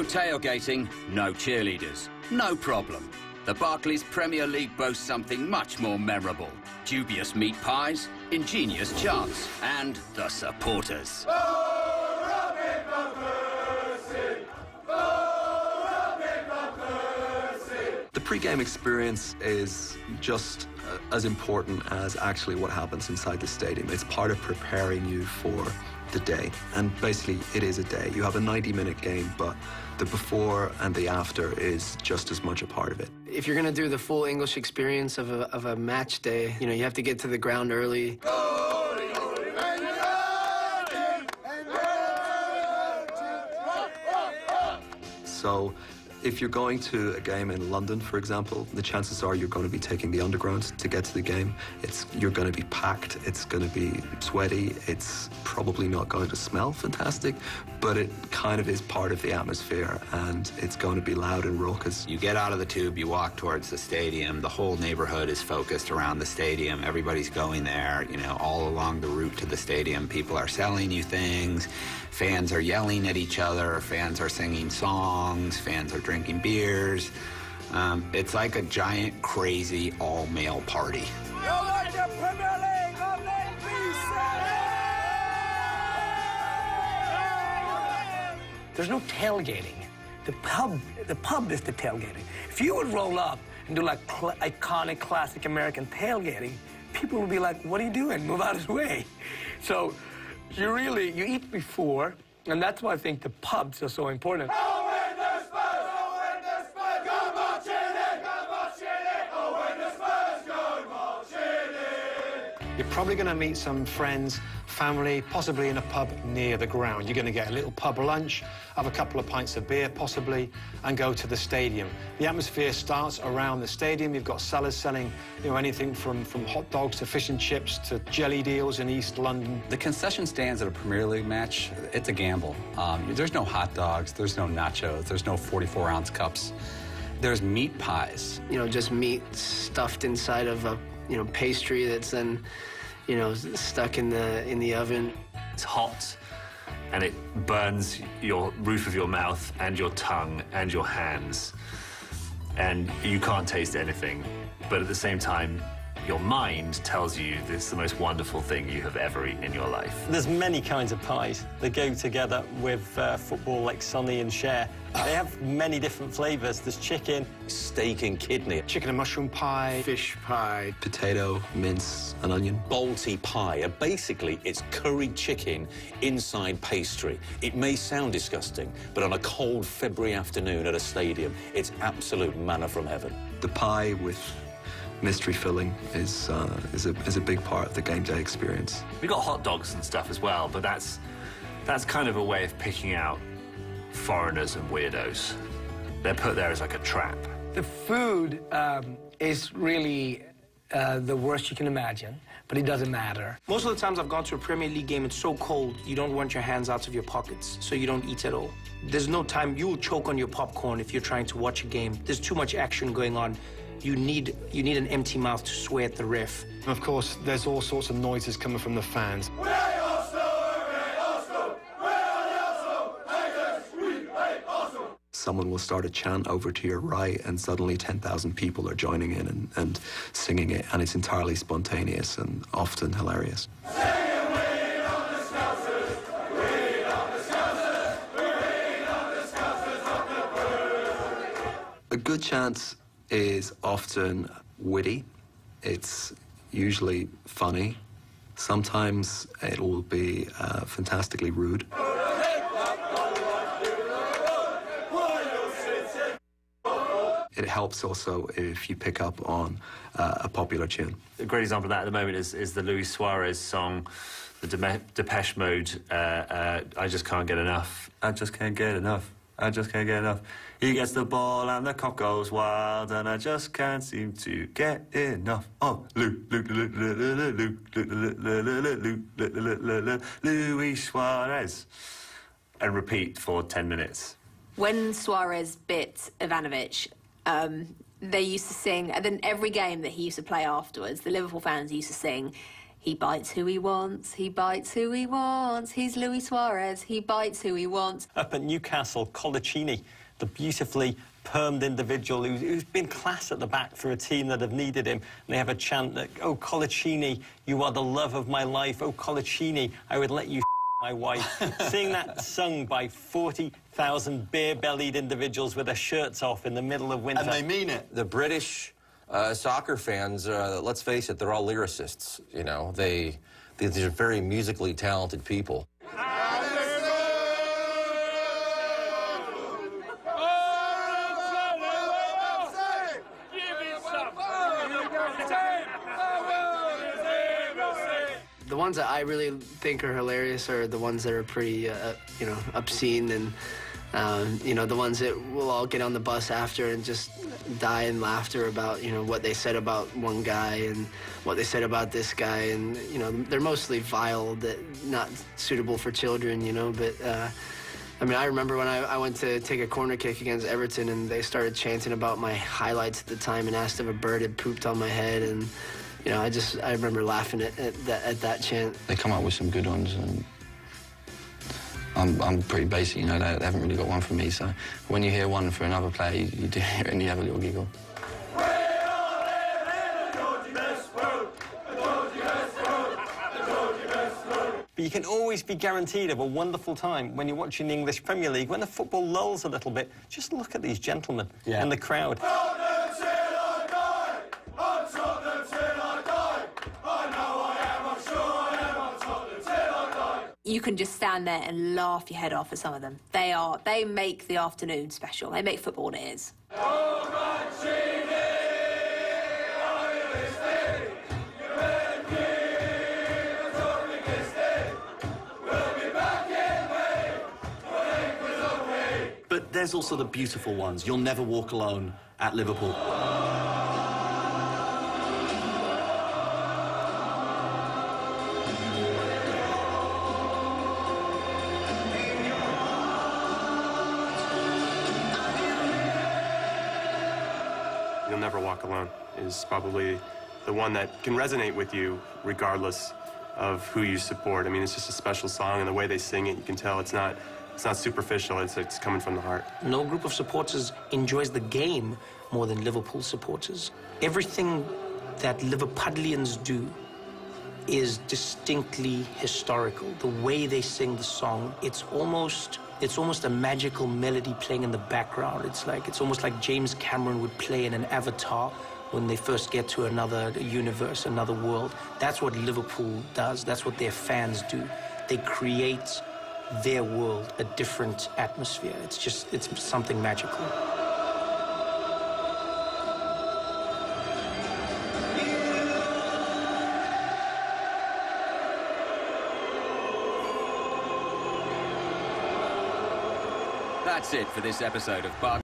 No tailgating, no cheerleaders. No problem. The Barclays Premier League boasts something much more memorable. Dubious meat pies, ingenious chants, and the supporters. The pre-game experience is just as important as actually what happens inside the stadium. It's part of preparing you for the day, and basically it is a day. You have a 90-minute game, but the before and the after is just as much a part of it. If you're going to do the full English experience of a match day, you know, you have to get to the ground early. So if you're going to a game in London, for example, the chances are you're going to be taking the Underground to get to the game. You're going to be packed, it's going to be sweaty, it's probably not going to smell fantastic, but it kind of is part of the atmosphere, and it's going to be loud and raucous. You get out of the tube, you walk towards the stadium, the whole neighborhood is focused around the stadium, everybody's going there, you know, all along the route to the stadium. People are selling you things, fans are yelling at each other, fans are singing songs, fans are drinking beers. It's like a giant, crazy, all-male party. There's no tailgating. The pub is the tailgating. If you would roll up and do like iconic, classic American tailgating, people would be like, what are you doing? Move out of his way. So you eat before, and that's why I think the pubs are so important. You're probably going to meet some friends, family, possibly in a pub near the ground. You're going to get a little pub lunch, have a couple of pints of beer, possibly, and go to the stadium. The atmosphere starts around the stadium. You've got sellers selling, you know, anything from hot dogs to fish and chips to jelly deals in East London. The concession stands at a Premier League match, it's a gamble. There's no hot dogs, there's no nachos, there's no 44-ounce cups. There's meat pies. You know, just meat stuffed inside of a, you know, pastry that's then, you know, stuck in the oven. It's hot, and it burns your roof of your mouth and your tongue and your hands, and you can't taste anything. But at the same time, your mind tells you this is the most wonderful thing you have ever eaten in your life. There's many kinds of pies that go together with football, like Sonny and Cher. They have many different flavours. There's chicken, steak and kidney, chicken and mushroom pie, fish pie, potato, mince, and onion. Balti pie, and basically it's curried chicken inside pastry. It may sound disgusting, but on a cold February afternoon at a stadium, it's absolute manna from heaven. The pie with mystery filling is a big part of the game day experience. We got hot dogs and stuff as well, but that's kind of a way of picking out foreigners and weirdos. They're put there as like a trap. The food is really the worst you can imagine, but it doesn't matter. Most of the times I've gone to a Premier League game, it's so cold, you don't want your hands out of your pockets, so you don't eat at all. There's no time. You will choke on your popcorn if you're trying to watch a game. There's too much action going on. You need an empty mouth to swear at the ref. And of course, there's all sorts of noises coming from the fans. Someone will start a chant over to your right, and suddenly 10,000 people are joining in and singing it, and it's entirely spontaneous and often hilarious. A good chant is often witty. It's usually funny. Sometimes it will be fantastically rude. It helps also if you pick up on a popular tune. A great example of that at the moment is the Luis Suarez song, the Depeche Mode, I Just Can't Get Enough. I just can't get enough. I just can't get enough. He gets the ball and the cock goes wild, and I just can't seem to get enough. Oh, Luis Suarez. And repeat for 10 minutes. When Suarez bit Ivanovic, they used to sing, and then every game that he used to play afterwards, the Liverpool fans used to sing, He bites who he wants, he bites who he wants. He's Luis Suarez, he bites who he wants. Up at Newcastle, Colaccini, the beautifully permed individual who's been class at the back for a team that have needed him. And they have a chant that, oh, Colaccini, you are the love of my life. Oh, Colaccini, I would let you my wife. Seeing that sung by 40,000 beer-bellied individuals with their shirts off in the middle of winter. And they mean it. The British soccer fans, let's face it, they're all lyricists, you know. They're very musically talented people. The ones that I really think are hilarious are the ones that are pretty, you know, obscene, and you know, the ones that we'll all get on the bus after and just die in laughter about, you know, what they said about one guy and what they said about this guy, and you know, they're mostly vile, that not suitable for children, you know. But I mean, I remember when I went to take a corner kick against Everton, and they started chanting about my highlights at the time and asked if a bird had pooped on my head, and you know, I remember laughing at that chant. They come up with some good ones, and I'm pretty basic, you know, they haven't really got one for me, so when you hear one for another player, you do hear it and you have a little giggle. But you can always be guaranteed of a wonderful time when you're watching the English Premier League. When the football lulls a little bit, just look at these gentlemen in the crowd. You can just stand there and laugh your head off at some of them. They make the afternoon special. They make football what it is. But there's also the beautiful ones. You'll never walk alone at Liverpool. You'll Never Walk Alone is probably the one that can resonate with you regardless of who you support. I mean, it's just a special song, and the way they sing it, you can tell it's not superficial, it's coming from the heart. No group of supporters enjoys the game more than Liverpool supporters. Everything that Liverpudlians do is distinctly historical. The way they sing the song, it's almost a magical melody playing in the background. It's almost like James Cameron would play in an Avatar when they first get to another universe, another world. That's what Liverpool does. That's what their fans do. They create their world, a different atmosphere. It's something magical. That's it for this episode of Barclays.